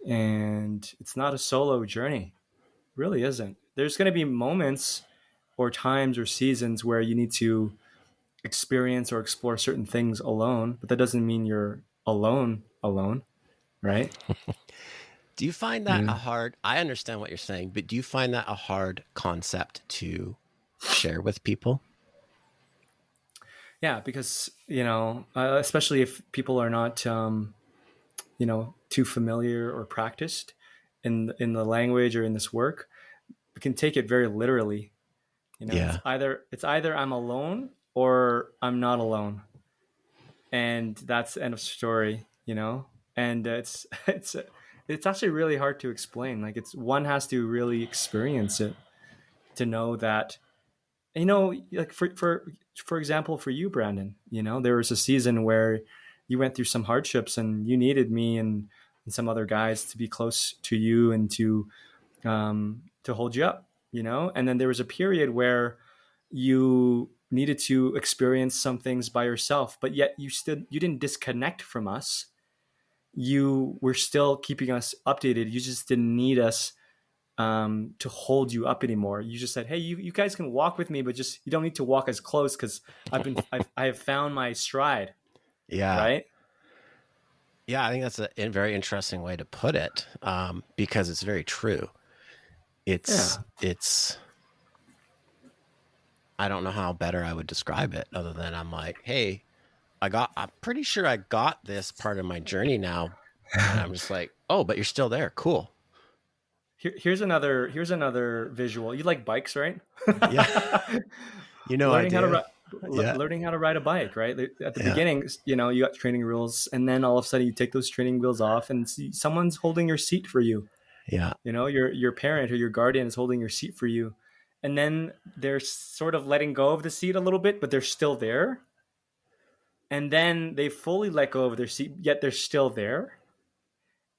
And it's not a solo journey. It really isn't. There's going to be moments or times or seasons where you need to experience or explore certain things alone, but that doesn't mean you're alone, right? Do you find that Yeah. a hard, I understand what you're saying, but do you find that a hard concept to share with people? Yeah, because especially if people are not too familiar or practiced in the language or in this work, we can take it very literally. Yeah. It's either I'm alone or I'm not alone, and that's the end of story. And it's actually really hard to explain. Like, it's one has to really experience it to know that. Like for example, for you, Brandon, there was a season where you went through some hardships and you needed me and some other guys to be close to you and to hold you up, and then there was a period where you needed to experience some things by yourself, but yet you didn't disconnect from us. You were still keeping us updated. You just didn't need us to hold you up anymore. You just said, "Hey, you guys can walk with me, but just you don't need to walk as close because I have found my stride." Yeah. Right? Yeah. I think that's a very interesting way to put it, because it's very true. Yeah. It's, I don't know how better I would describe it other than I'm like, hey, I'm pretty sure I got this part of my journey now. And I'm just like, oh, but you're still there. Cool. Here's another visual. You like bikes, right? Yeah. I learning how to do. ride Yeah. learning how to ride a bike, right? At the Yeah. beginning, you got training wheels, and then all of a sudden you take those training wheels off and someone's holding your seat for you. Yeah. Your parent or your guardian is holding your seat for you, and then they're sort of letting go of the seat a little bit, but they're still there. And then they fully let go of their seat, yet they're still there.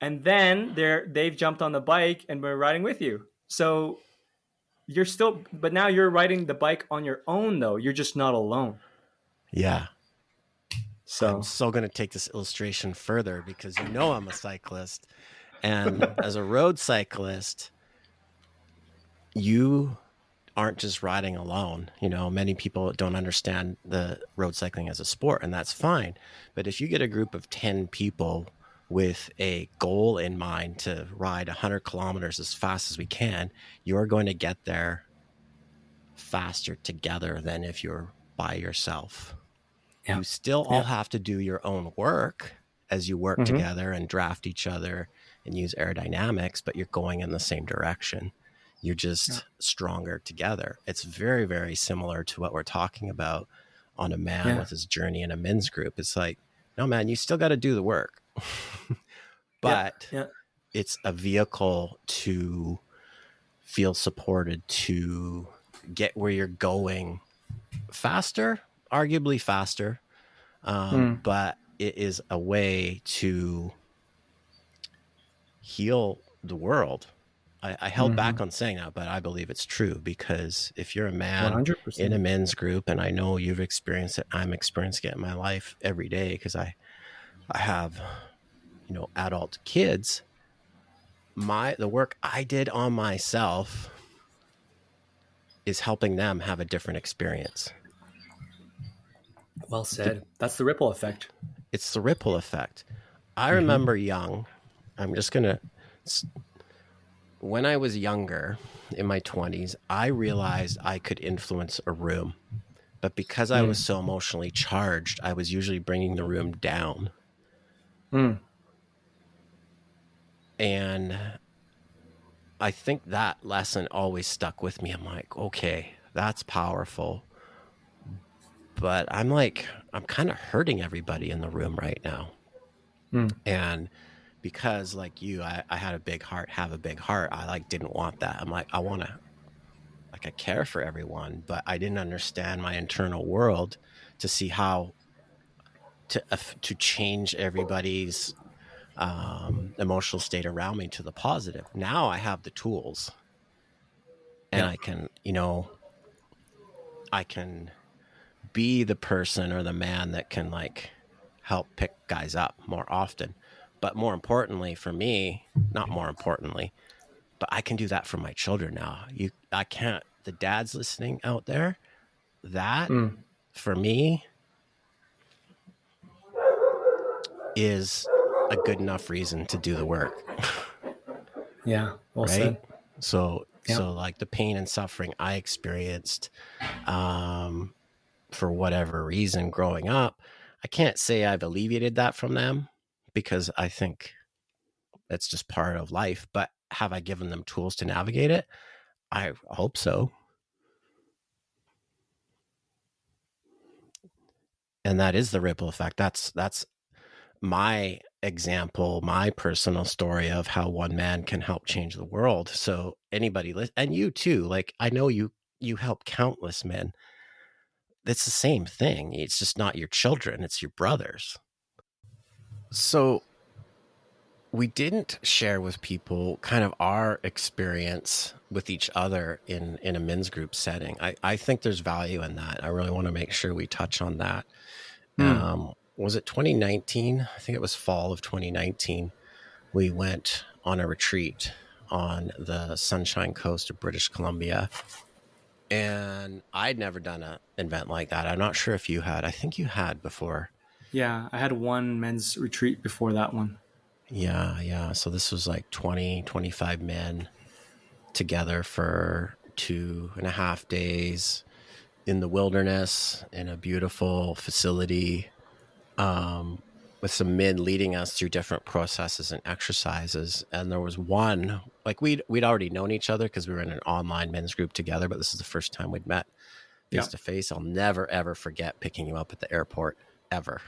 And then they've jumped on the bike and we're riding with you. So you're still, but now you're riding the bike on your own, though. You're just not alone. Yeah. I'm So so going to take this illustration further because I'm a cyclist. And as a road cyclist, you aren't just riding alone. Many people don't understand the road cycling as a sport, and that's fine. But if you get a group of 10 people with a goal in mind to ride 100 kilometers as fast as we can, you're going to get there faster together than if you're by yourself. yeah, You still all yeah, have to do your own work as you work mm-hmm. together and draft each other and use aerodynamics, but you're going in the same direction. You're Yeah, just stronger together. It's very, very similar to what we're talking about on a man yeah, with his journey in a men's group. It's like, no, man, you still got to do the work. yeah, But yeah, it's a vehicle to feel supported, to get where you're going faster, arguably faster. mm, But it is a way to heal the world. I held mm-hmm. back on saying that, but I believe it's true because if you're a man in 100%. a men's group, and I know you've experienced it, I'm experiencing it in my life every day because I have, adult kids. The work I did on myself is helping them have a different experience. Well said. That's the ripple effect. It's the ripple effect. I Mm-hmm. remember young, I'm just going to, when I was younger in my 20s, I realized I could influence a room. But because I was Mm, so emotionally charged, I was usually bringing the room down. mm, And I think that lesson always stuck with me. I'm like, okay, that's powerful. But I'm kind of hurting everybody in the room right now. mm, And because like you, I had a big heart, have a big heart. I didn't want that. I'm like, I care for everyone, but I didn't understand my internal world to see how to change everybody's emotional state around me to the positive. Now I have the tools. and Yeah. I can, I can be the person or the man that can like help pick guys up more often. But more importantly for me, not more importantly, but I can do that for my children now. I can't, the dads listening out there, that Mm. for me is a good enough reason to do the work. Yeah. Well Right. said. So, Yeah. like the pain and suffering I experienced, um, for whatever reason growing up, I can't say I've alleviated that from them because I think that's just part of life. But have I given them tools to navigate it? I hope so. And that is the ripple effect. That's my example, my personal story of how one man can help change the world. So anybody, and you too, like I know you help countless men. It's the same thing. It's just not your children, it's your brothers. So we didn't share with people kind of our experience with each other in a men's group setting. I think there's value in that. I really want to make sure we touch on that. Mm. Was it 2019? I think it was fall of 2019. We went on a retreat on the Sunshine Coast of British Columbia. And I'd never done an event like that. I'm not sure if you had. I think you had before. Yeah. I had one men's retreat before that one. Yeah, yeah. So this was like 20, 25 men together for 2.5 days in the wilderness in a beautiful facility, um, with some men leading us through different processes and exercises. And there was one, like we'd already known each other because we were in an online men's group together, but this is the first time we'd met face Yeah. to face. I'll never ever forget picking you up at the airport ever.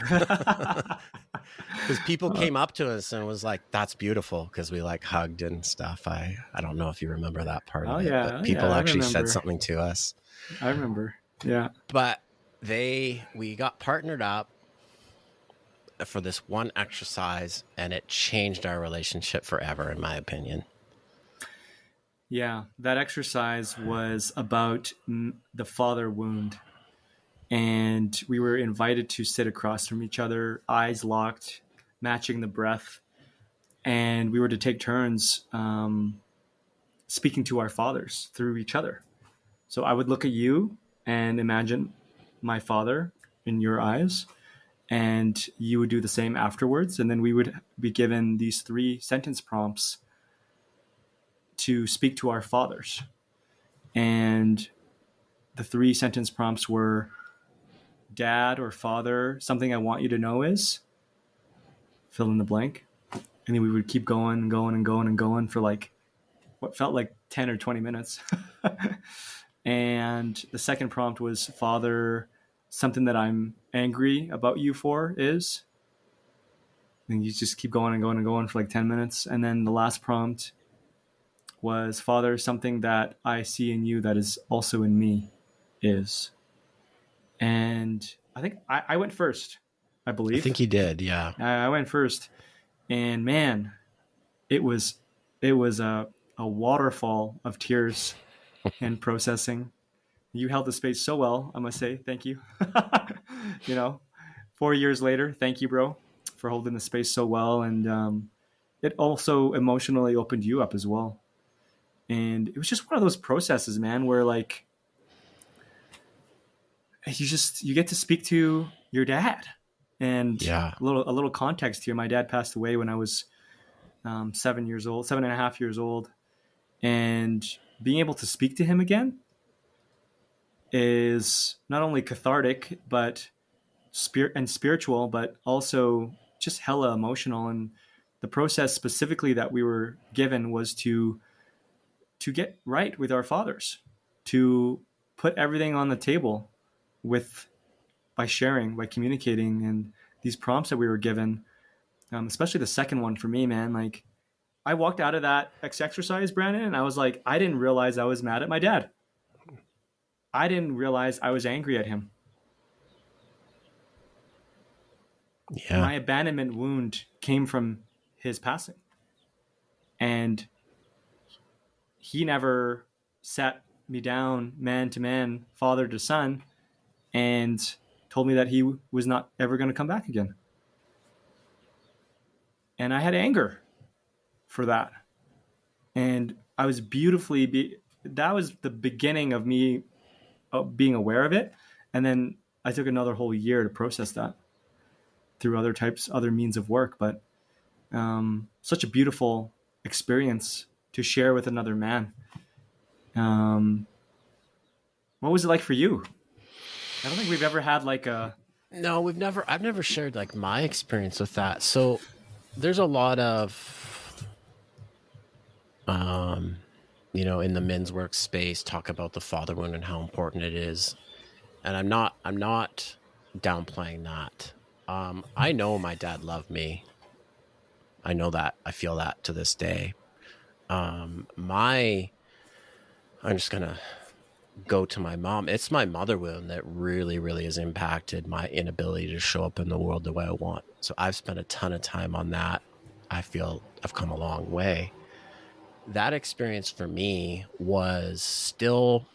Because people came up to us and was like, that's beautiful, because we like hugged and stuff. I don't know if you remember that part of Oh it, but yeah. Oh yeah. people I actually said remember. something to us. I remember. Yeah. But we got partnered up for this one exercise, and it changed our relationship forever, in my opinion. Yeah. That exercise was about the father wound. And we were invited to sit across from each other, eyes locked, matching the breath. And we were to take turns speaking to our fathers through each other. So I would look at you and imagine my father in your eyes, and you would do the same afterwards. And then we would be given these 3 sentence prompts to speak to our fathers. And the 3 sentence prompts were, dad or father, something I want you to know is, fill in the blank. And then we would keep going and going and going and going for like what felt like 10 or 20 minutes. And the second prompt was, father, something that I'm angry about you for is. And you just keep going and going and going for like 10 minutes. And then the last prompt was, father, something that I see in you that is also in me is. And I think I went first, I I believe. think you did, yeah. I went first. And man, it was a waterfall of tears and processing. You held the space so well, I must say. Thank you. 4 years later, thank you, bro, for holding the space so well. And it also emotionally opened you up as well. And it was just one of those processes, man, where like you get to speak to your dad. And Yeah. a little context here: my dad passed away when I was 7 years old, 7.5 years old, and being able to speak to him again is not only cathartic, but spiritual, but also just hella emotional. And the process specifically that we were given was to get right with our fathers, to put everything on the table with by sharing, by communicating. And these prompts that we were given, especially the second one for me, man, like I walked out of that exercise, Brandon, and I was like, I didn't realize I was mad at my dad. I didn't realize I was angry at him. Yeah. My abandonment wound came from his passing. And he never sat me down man to man, father to son, and told me that he was not ever going to come back again. And I had anger for that. And I was that was the beginning of me being aware of it. And then I took another whole year to process that through other means of work. But such a beautiful experience to share with another man. What was it like for you? I don't think we've ever had like a... No, I've never shared like my experience with that. So there's a lot of, in the men's workspace, talk about the father wound and how important it is. And I'm not downplaying that. I know my dad loved me. I know that. I feel that to this day. I'm just going to go to my mom. It's my mother wound that really, really has impacted my inability to show up in the world the way I want. So I've spent a ton of time on that. I feel I've come a long way. That experience for me was still,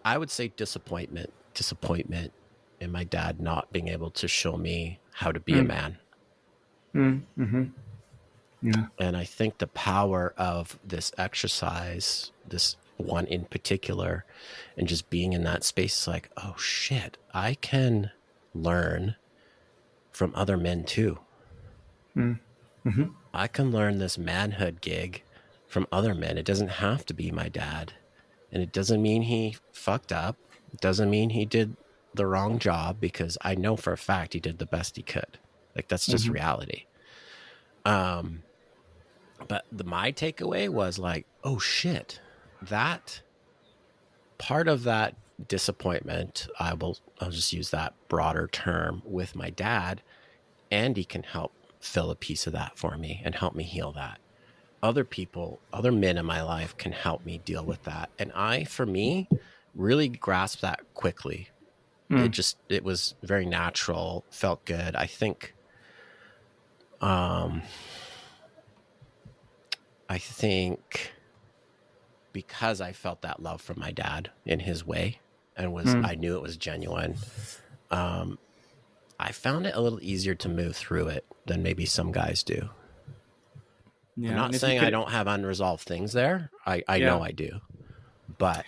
I would say, disappointment in my dad not being able to show me how to be a man. Mm-hmm. Yeah. And I think the power of this exercise, this one in particular, and just being in that space is like, oh shit, I can learn from other men too. Mm-hmm. I can learn this manhood gig from other men. It doesn't have to be my dad. And it doesn't mean he fucked up. It doesn't mean he did the wrong job, because I know for a fact he did the best he could. Like, that's just reality. But my takeaway was like, oh shit, that part of that disappointment, I'll just use that broader term, with my dad, Andy can help fill a piece of that for me and help me heal that. Other men in my life can help me deal with that. And for me, really grasped that quickly. It was very natural, felt good. I think, because I felt that love from my dad in his way, and I knew it was genuine. I found it a little easier to move through it than maybe some guys do. Yeah, I'm not saying I don't have unresolved things there. I know I do. But...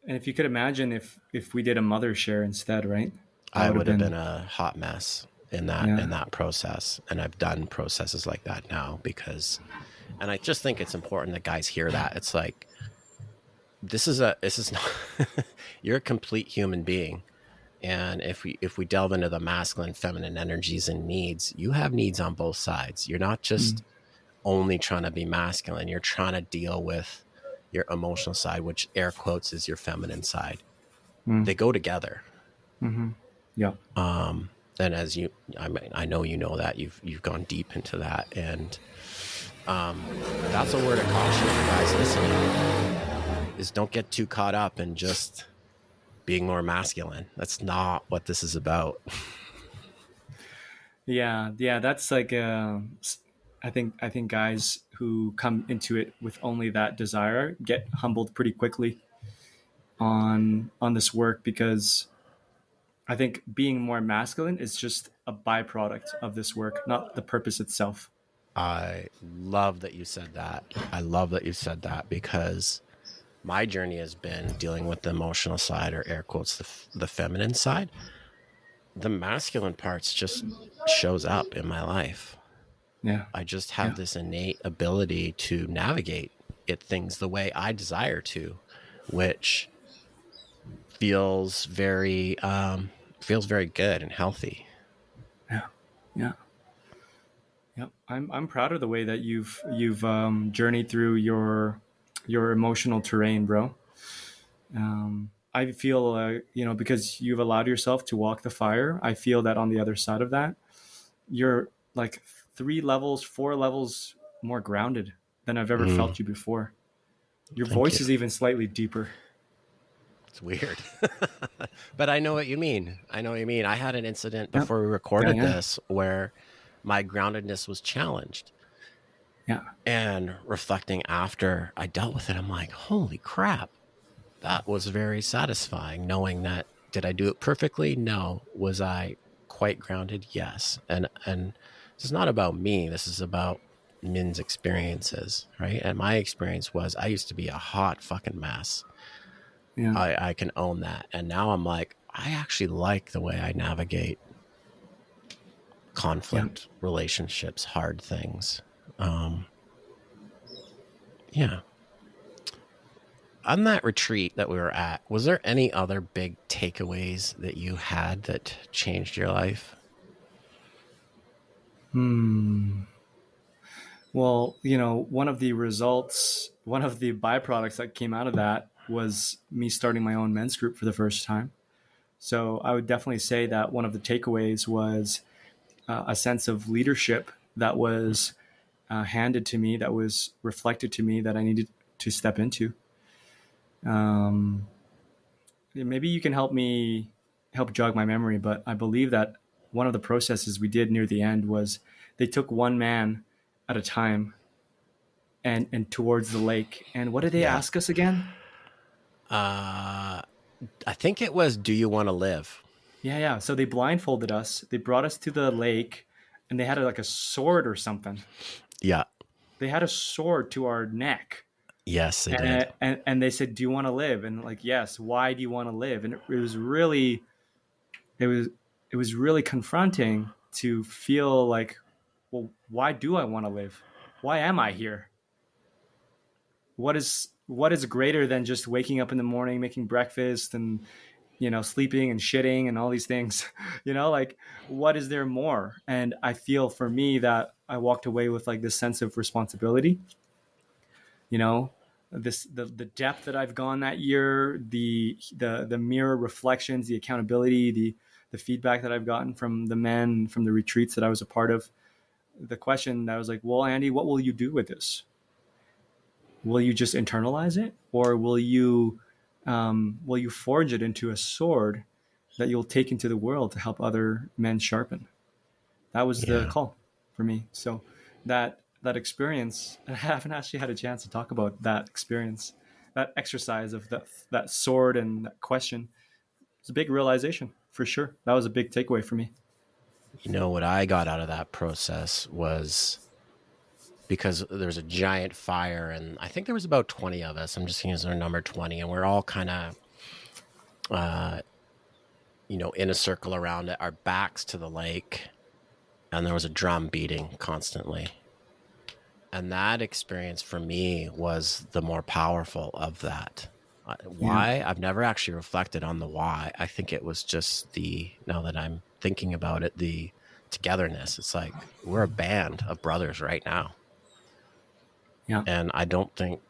And if you could imagine if we did a mother share instead, right? I would have been a hot mess in that process. And I've done processes like that now and I just think it's important that guys hear that. It's like, this is not, you're a complete human being. And if we delve into the masculine, feminine energies and needs, you have needs on both sides. You're not just only trying to be masculine. You're trying to deal with your emotional side, which air quotes is your feminine side. They go together. Yeah. And as I know you know that you've gone deep into that, and that's a word of caution for guys listening: is don't get too caught up in just being more masculine. That's not what this is about. Yeah. That's like, I think guys who come into it with only that desire get humbled pretty quickly on this work, because I think being more masculine is just a byproduct of this work, not the purpose itself. I love that you said that. Because my journey has been dealing with the emotional side, or air quotes, the feminine side. The masculine parts just shows up in my life. Yeah. I just have this innate ability to navigate things the way I desire to, which feels very good and healthy. Yeah. I'm proud of the way that you've journeyed through your emotional terrain, bro. I feel, because you've allowed yourself to walk the fire, I feel that on the other side of that, you're like 4 levels more grounded than I've ever felt you before. Your voice is even slightly deeper. It's weird. But I know what you mean. I had an incident before we recorded this where my groundedness was challenged. Yeah. And reflecting after I dealt with it, I'm like, holy crap, that was very satisfying knowing that. Did I do it perfectly? No. Was I quite grounded? Yes. And this is not about me. This is about Min's experiences, right? And my experience was I used to be a hot fucking mess. Yeah. I can own that. And now I'm like, I actually like the way I navigate Yeah. conflict, relationships, hard things. Um, yeah. On that retreat that we were at, was there any other big takeaways that you had that changed your life? Hmm. Well, one of the results, one of the byproducts that came out of that was me starting my own men's group for the first time. So I would definitely say that one of the takeaways was a sense of leadership that was handed to me, that was reflected to me, that I needed to step into. Um, Maybe you can help jog my memory, but I believe that one of the processes we did near the end was they took one man at a time and towards the lake. And what did they Yeah. ask us again? I think it was Do You Want to Live? Yeah, yeah. So they blindfolded us. They brought us to the lake, and they had like a sword or something. Yeah. They had a sword to our neck, Yes, they did. and they said, "Do you want to live?" And like, yes. Why do you want to live? And it was really it was it was really confronting to feel like, well, why do I want to live? Why am I here? What is greater than just waking up in the morning, making breakfast, and sleeping and shitting and all these things? Like, what is there more? And I feel for me that I walked away with like this sense of responsibility. You know, the depth that I've gone that year, the mirror reflections, the accountability, the feedback that I've gotten from the men, from the retreats that I was a part of. The question that I was like, well, Andy, what will you do with this? Will you just internalize it, or will you forge it into a sword that you'll take into the world to help other men sharpen? That was the Yeah. call for me. So that experience, I haven't actually had a chance to talk about that experience, that exercise of that sword and that question. It's a big realization for sure. That was a big takeaway for me. You know what I got out of that process was because there's a giant fire, and I think there was about 20 of us. I'm just using our number 20, and we're all kind of, in a circle around it, our backs to the lake, and there was a drum beating constantly. And that experience for me was the more powerful of that. Yeah. Why? I've never actually reflected on the why. I think it was just now that I'm thinking about it, the togetherness. It's like we're a band of brothers right now. Yeah. And I don't think,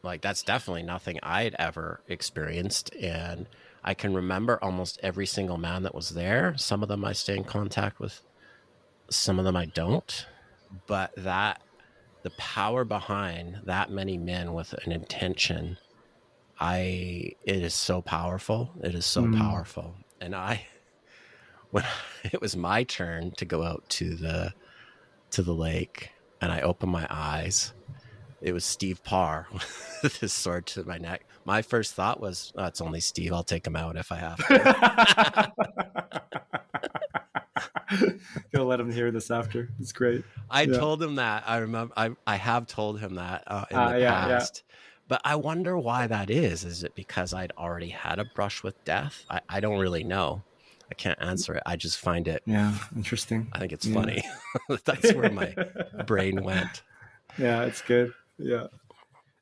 like, that's definitely nothing I'd ever experienced. And I can remember almost every single man that was there. Some of them I stay in contact with, some of them I don't. But the power behind that many men with an intention, it is so powerful. It is so Mm. powerful. And when it was my turn to go out to the lake, and I opened my eyes, it was Steve Parr with his sword to my neck. My first thought was, oh, it's only Steve. I'll take him out if I have to. Gonna let him hear this after. It's great. I Yeah. told him that. I remember I have told him that in the Yeah. Yeah. past. But I wonder why that is. Is it because I'd already had a brush with death? I don't really know. I can't answer it. I just find it, Yeah. Interesting. I think it's Yeah. funny. That's where my brain went. Yeah. It's good. Yeah.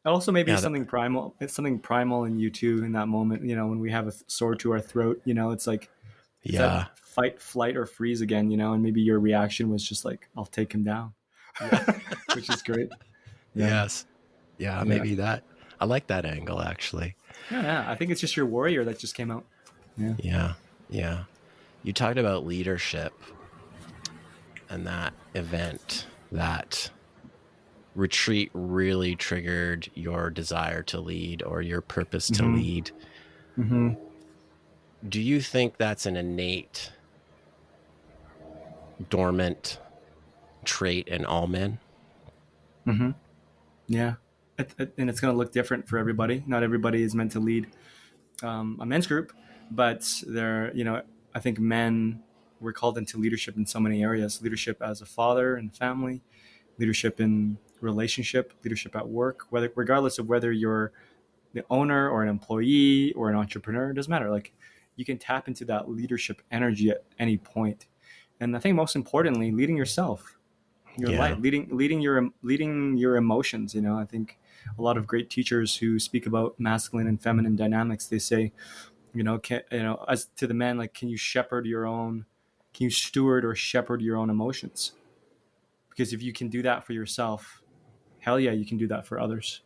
Also, maybe Yeah. something primal. It's something primal in you too. In that moment, when we have a sword to our throat, it's like it's that Yeah. fight, flight, or freeze again. And maybe your reaction was just like, "I'll take him down," Yeah. which is great. Yeah. Yes. Yeah. Yeah. Maybe that. I like that angle, actually. Yeah. Yeah. I think it's just your warrior that just came out. Yeah. Yeah. Yeah. You talked about leadership and that event, that retreat really triggered your desire to lead or your purpose to Mm-hmm. lead. Mm-hmm. Do you think that's an innate, dormant trait in all men? Mm-hmm. Yeah. And it's going to look different for everybody. Not everybody is meant to lead a men's group, but I think men, we're called into leadership in so many areas: leadership as a father and family, leadership in relationship, leadership at work, regardless of whether you're the owner or an employee or an entrepreneur, it doesn't matter. Like, you can tap into that leadership energy at any point. And I think most importantly, leading yourself, your Yeah. life, leading your emotions. I think a lot of great teachers who speak about masculine and feminine dynamics, they say, as to the men, like, can you steward or shepherd your own emotions? Because if you can do that for yourself, hell yeah, you can do that for others.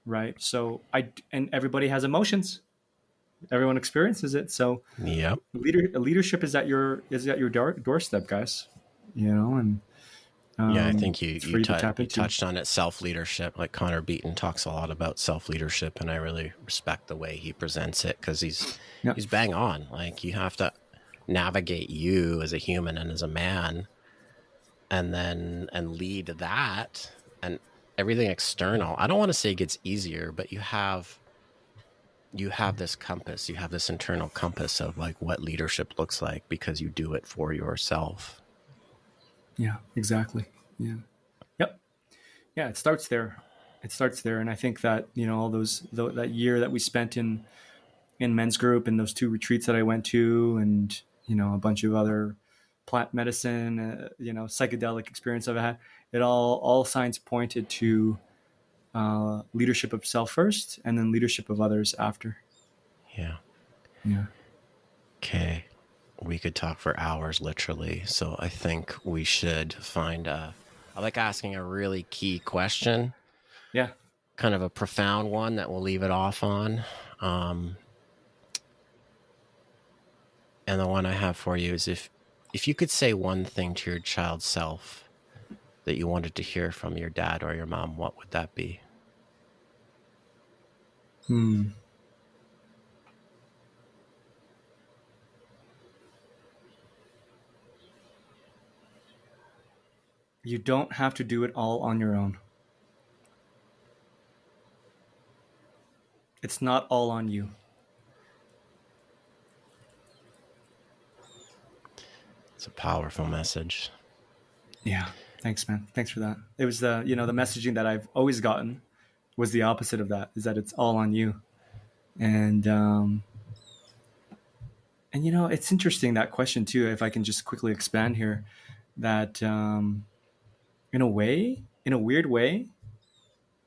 Right. So and everybody has emotions. Everyone experiences it. So Yep. leadership is at your doorstep, guys. And Yeah, I think it's for you to tap you into. touched on it, self leadership. Like Connor Beaton talks a lot about self leadership, and I really respect the way he presents it because Yeah. he's bang on. Like, you have to navigate you as a human and as a man, and lead that, and everything external. I don't want to say it gets easier, but you have this compass, you have this internal compass of like what leadership looks like because you do it for yourself. Yeah. Exactly. Yeah. Yep. Yeah. It starts there. And I think that all that year that we spent in men's group and those 2 retreats that I went to, and a bunch of other plant medicine, psychedelic experience I've had, it all signs pointed to leadership of self first, and then leadership of others after. Yeah. Yeah. Okay. We could talk for hours, literally. So I think we should I like asking a really key question. Yeah. Kind of a profound one that we'll leave it off on. And the one I have for you is, if you could say one thing to your child self that you wanted to hear from your dad or your mom, what would that be? You don't have to do it all on your own. It's not all on you. It's a powerful message. Yeah. Thanks, man. Thanks for that. It was the messaging that I've always gotten was the opposite of that, is that it's all on you. And it's interesting, that question too, if I can just quickly expand here, that in a weird way,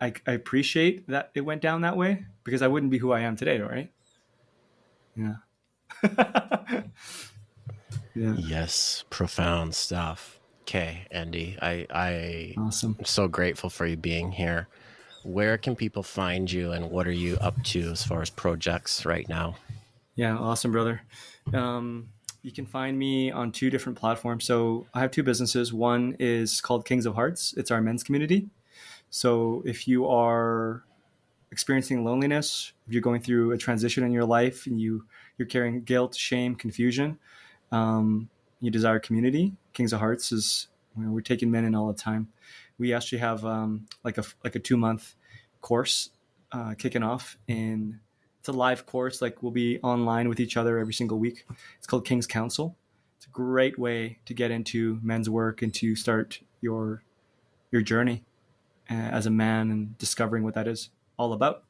I appreciate that it went down that way, because I wouldn't be who I am today, right? Yeah. Yeah. Yes, profound stuff. Okay, Andy, I'm Awesome. so grateful for you being here. Where can people find you, and what are you up to as far as projects right now? Yeah, awesome, brother. You can find me on 2 different platforms. So I have 2 businesses. One is called Kings of Hearts. It's our men's community. So if you are experiencing loneliness, if you're going through a transition in your life and you're carrying guilt, shame, confusion, you desire community, Kings of Hearts is, we're taking men in all the time. We actually have like a 2-month course kicking off, and it's a live course. Like, we'll be online with each other every single week. It's called King's Council. It's a great way to get into men's work and to start your journey as a man, and discovering what that is all about.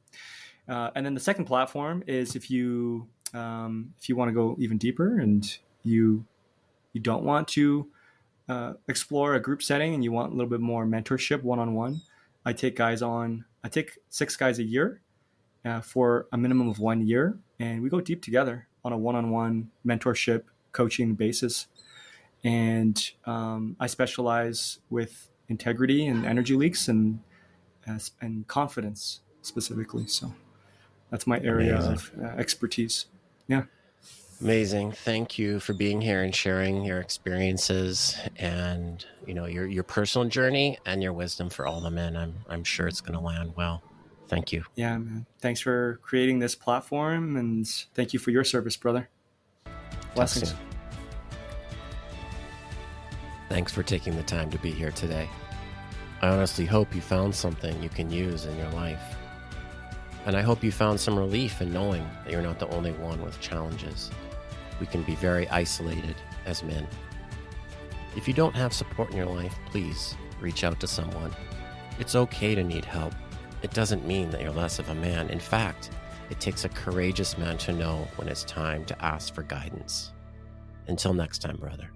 And then the second platform is, if you want to go even deeper, and you don't want to explore a group setting, and you want a little bit more mentorship, one-on-one, I take 6 guys a year for a minimum of 1 year, and we go deep together on a one-on-one mentorship coaching basis. And I specialize with integrity and energy leaks, and confidence specifically. So that's my area Amazing. of expertise. Yeah. Amazing. Thank you for being here and sharing your experiences, and your personal journey and your wisdom for all the men. I'm sure it's going to land well. Thank you. Yeah, man. Thanks for creating this platform, and thank you for your service, brother. Blessings. Thanks for taking the time to be here today. I honestly hope you found something you can use in your life. And I hope you found some relief in knowing that you're not the only one with challenges. We can be very isolated as men. If you don't have support in your life, please reach out to someone. It's okay to need help. It doesn't mean that you're less of a man. In fact, it takes a courageous man to know when it's time to ask for guidance. Until next time, brother.